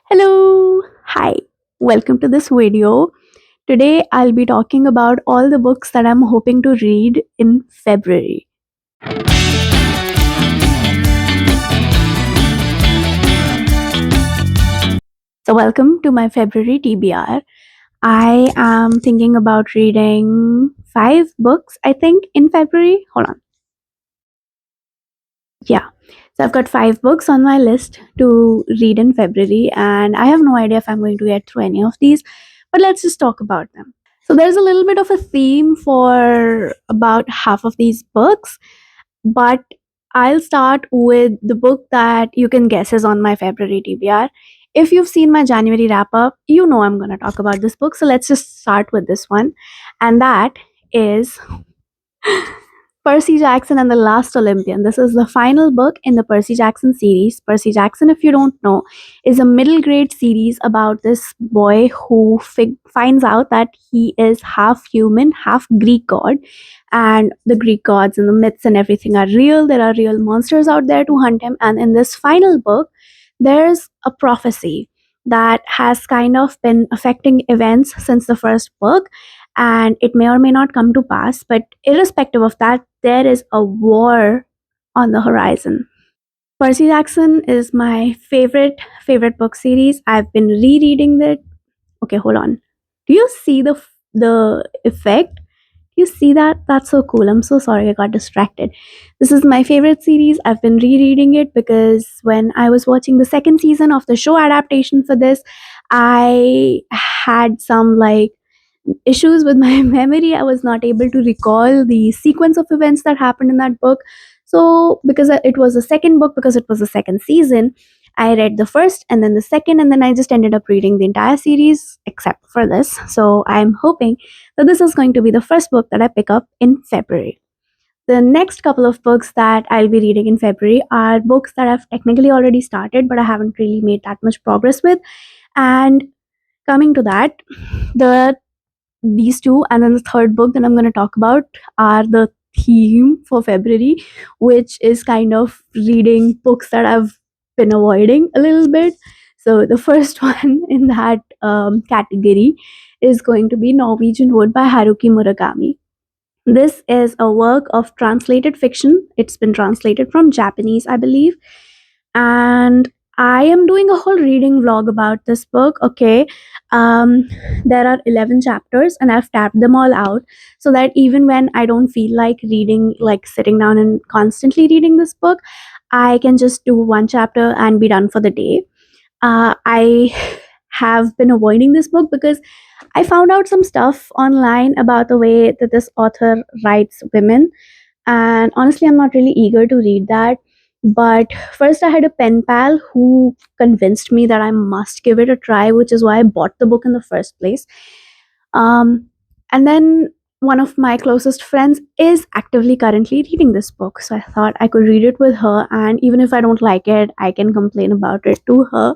Hello, hi, welcome to this video. Today I'll be talking about all the books that I'm hoping to read in February. So, welcome to my February TBR. I am thinking about reading five books, I think, in February. Hold on. Yeah. So, I've got five books on my list to read in February, and I have no idea if I'm going to get through any of these, but let's just talk about them. So there's a little bit of a theme for about half of these books, but I'll start with the book that you can guess is on my February TBR. If you've seen my January wrap up, you know I'm going to talk about this book. So let's just start with this one. And that is Percy Jackson and the Last Olympian. This is the final book in the Percy Jackson series. Percy Jackson, if you don't know, is a middle grade series about this boy who finds out that he is half human, half Greek god, and the Greek gods and the myths and everything are real. There are real monsters out there to hunt him. And in this final book, there's a prophecy that has kind of been affecting events since the first book, and it may or may not come to pass, but irrespective of that, there is a war on the horizon. Percy Jackson is my favorite book series. I've been rereading it. Okay, hold on. Do you see the effect? You see that? That's so cool. I'm so sorry I got distracted. This is my favorite series. I've been rereading it because when I was watching the second season of the show adaptation for this, I had some issues with my memory. I was not able to recall the sequence of events that happened in that book. So, because it was a second book, because it was a second season, I read the first and then the second, and then I just ended up reading the entire series except for this. So, I'm hoping that this is going to be the first book that I pick up in February. The next couple of books that I'll be reading in February are books that I've technically already started, but I haven't really made that much progress with. And coming to that, the these two and then the third book that I'm going to talk about are the theme for February, which is kind of reading books that I've been avoiding a little bit. So the first one in that category is going to be Norwegian Wood by Haruki Murakami. This is a work of translated fiction. It's been translated from Japanese, I believe, and I am doing a whole reading vlog about this book. Okay, um, there are 11 chapters, and I've tapped them all out so that even when I don't feel like reading, like sitting down and constantly reading this book, I can just do one chapter and be done for the day. I have been avoiding this book because I found out some stuff online about the way that this author writes women, and honestly I'm not really eager to read that. But first I had a pen pal who convinced me that I must give it a try, which is why I bought the book in the first place. Um, and then one of my closest friends is actively currently reading this book, so I thought I could read it with her, and even if I don't like it, I can complain about it to her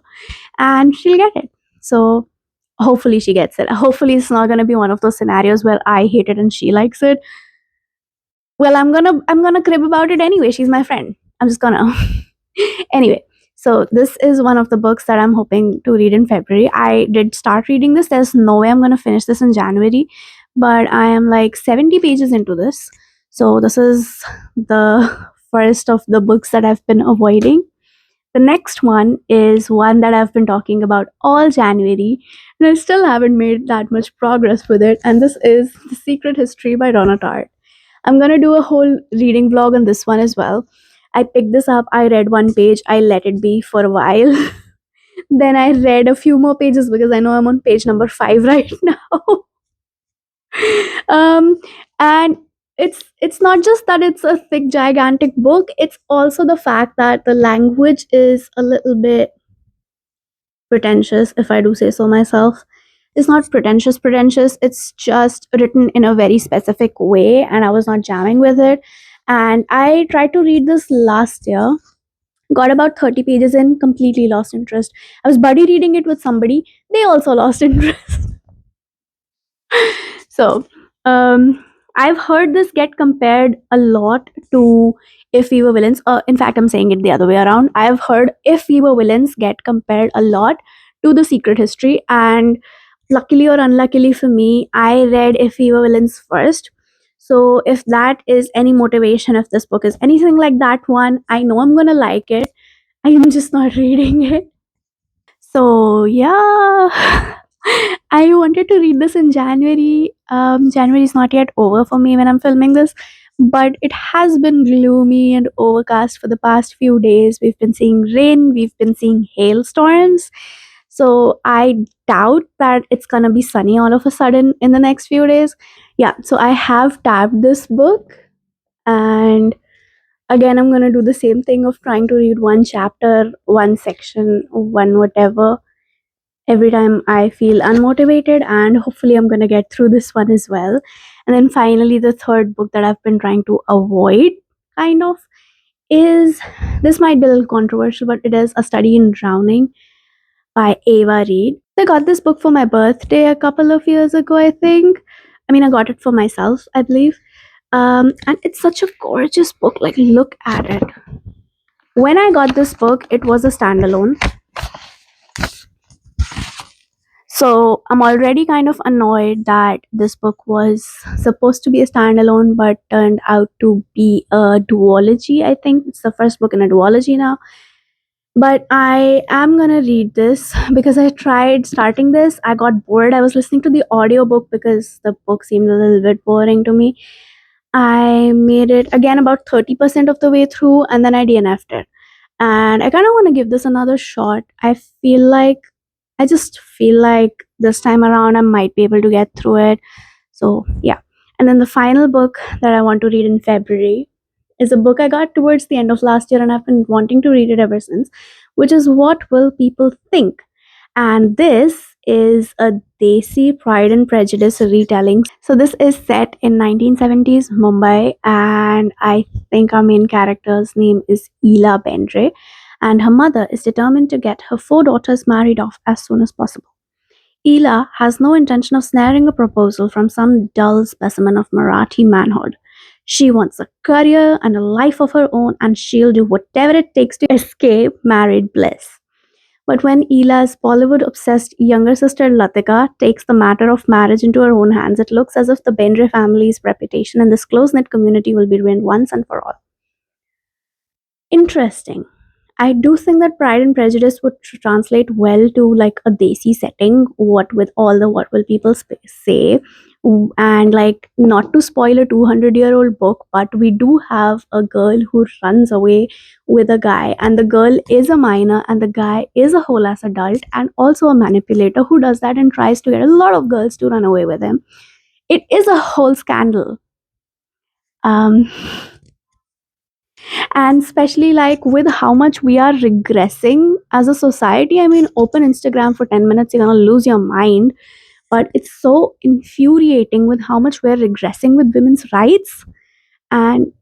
and she'll get it. So hopefully she gets it. Hopefully it's not going to be one of those scenarios where I hate it and she likes it. Well, I'm gonna crib about it anyway. She's my friend. I'm just gonna. Anyway, so this is one of the books that I'm hoping to read in February. I did start reading this. There's no way I'm gonna finish this in January, but I am like 70 pages into this. So this is the first of the books that I've been avoiding. The next one is one that I've been talking about all January, and I still haven't made that much progress with it. And this is The Secret History by Donna Tartt. I'm gonna do a whole reading vlog on this one as well. I picked this up, I read one page, I let it be for a while. Then I read a few more pages because I know I'm on page number 5 right now. um, and it's not just that it's a thick, gigantic book, it's also the fact that the language is a little bit pretentious, if I do say so myself. It's not pretentious, it's just written in a very specific way, and I was not jamming with it. And I tried to read this last year, got about 30 pages in, completely lost interest. I was buddy reading it with somebody, they also lost interest. So, I've heard this get compared a lot to If We Were Villains. In fact, I'm saying it the other way around. I've heard If We Were Villains get compared a lot to the secret history. And luckily or unluckily for me, I read If We Were Villains first. So if that is any motivation, if this book is anything like that one, I know I'm gonna like it. I am just not reading it. So yeah, I wanted to read this in January. January is not yet over for me when I'm filming this, but it has been gloomy and overcast for the past few days. We've been seeing rain, we've been seeing hailstorms. So I doubt that it's gonna be sunny all of a sudden in the next few days. Yeah, so I have tabbed this book, and again, I'm gonna do the same thing of trying to read one chapter, one section, one whatever every time I feel unmotivated, and hopefully, I'm gonna get through this one as well. And then finally, the third book that I've been trying to avoid, kind of, is this might be a little controversial, but it is A Study in Drowning by Ava Reed. I got this book for my birthday a couple of years ago, I think. I mean, I got it for myself, I believe. And it's such a gorgeous book. Like, look at it. When I got this book, it was a standalone. So I'm already kind of annoyed that this book was supposed to be a standalone but turned out to be a duology. I think it's the first book in a duology now. But I am gonna read this because I tried starting this. I got bored. I was listening to the audiobook because the book seemed a little bit boring to me. I made it again about 30% of the way through, and then I DNF'd it. And I kind of want to give this another shot. I just feel like this time around I might be able to get through it. So, yeah. And then the final book that I want to read in February is a book I got towards the end of last year, and I've been wanting to read it ever since, which is What Will People Think? And this is a Desi Pride and Prejudice retelling. So this is set in 1970s Mumbai, and I think our main character's name is Ela Bendre, and her mother is determined to get her four daughters married off as soon as possible. Ela has no intention of snaring a proposal from some dull specimen of Marathi manhood. She wants a career and a life of her own, and she'll do whatever it takes to escape married bliss. But when Ela's Bollywood obsessed younger sister Latika takes the matter of marriage into her own hands, it looks as if the Bendre family's reputation in this close knit community will be ruined once and for all. Interesting. I do think that Pride and Prejudice would translate well to like a Desi setting, what with all the what will people say. And like, not to spoil a 200-year-old book, but we do have a girl who runs away with a guy, and the girl is a minor, and the guy is a whole ass adult and also a manipulator who does that and tries to get a lot of girls to run away with him. It is a whole scandal. Um, and especially like with how much we are regressing as a society. I mean, open Instagram for 10 minutes, you're gonna lose your mind. But it's so infuriating with how much we're regressing with women's rights. And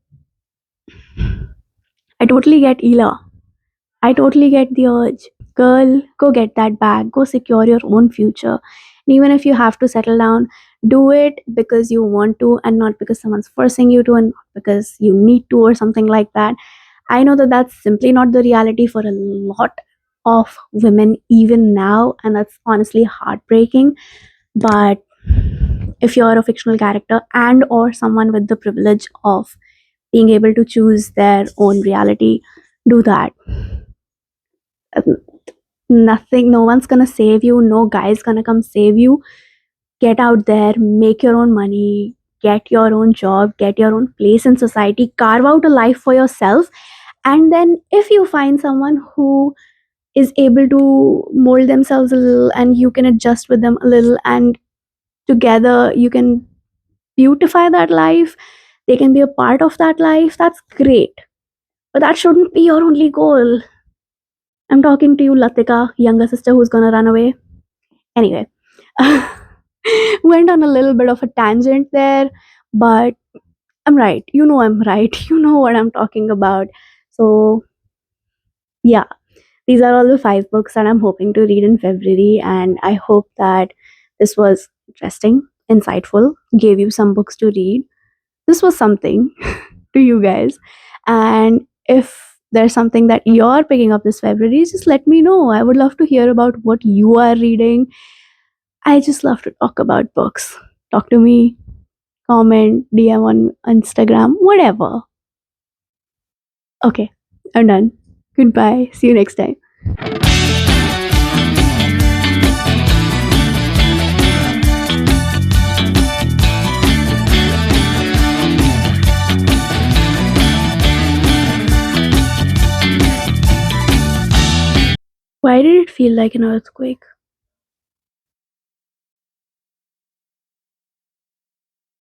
I totally get Ela. I totally get the urge. Girl, go get that bag, go secure your own future. And even if you have to settle down, do it because you want to and not because someone's forcing you to, and not because you need to or something like that. I know that that's simply not the reality for a lot of women even now, and that's honestly heartbreaking. But if you're a fictional character and or someone with the privilege of being able to choose their own reality, do that. Nothing, no one's gonna save you, no guy's gonna come save you. Get out there, make your own money, get your own job, get your own place in society, carve out a life for yourself. And then if you find someone who is able to mold themselves a little and you can adjust with them a little, and together you can beautify that life, they can be a part of that life, that's great. But that shouldn't be your only goal. I'm talking to you, Latika, younger sister who's gonna run away. Anyway, went on a little bit of a tangent there, but I'm right. You know I'm right. You know what I'm talking about. So, yeah, these are all the five books that I'm hoping to read in February, and I hope that this was interesting, insightful, gave you some books to read. This was something to you guys. And if there's something that you're picking up this February, just let me know. I would love to hear about what you are reading. I just love to talk about books. Talk to me, comment, DM on Instagram, whatever. Okay, I'm done. Goodbye. See you next time. Why did it feel like an earthquake?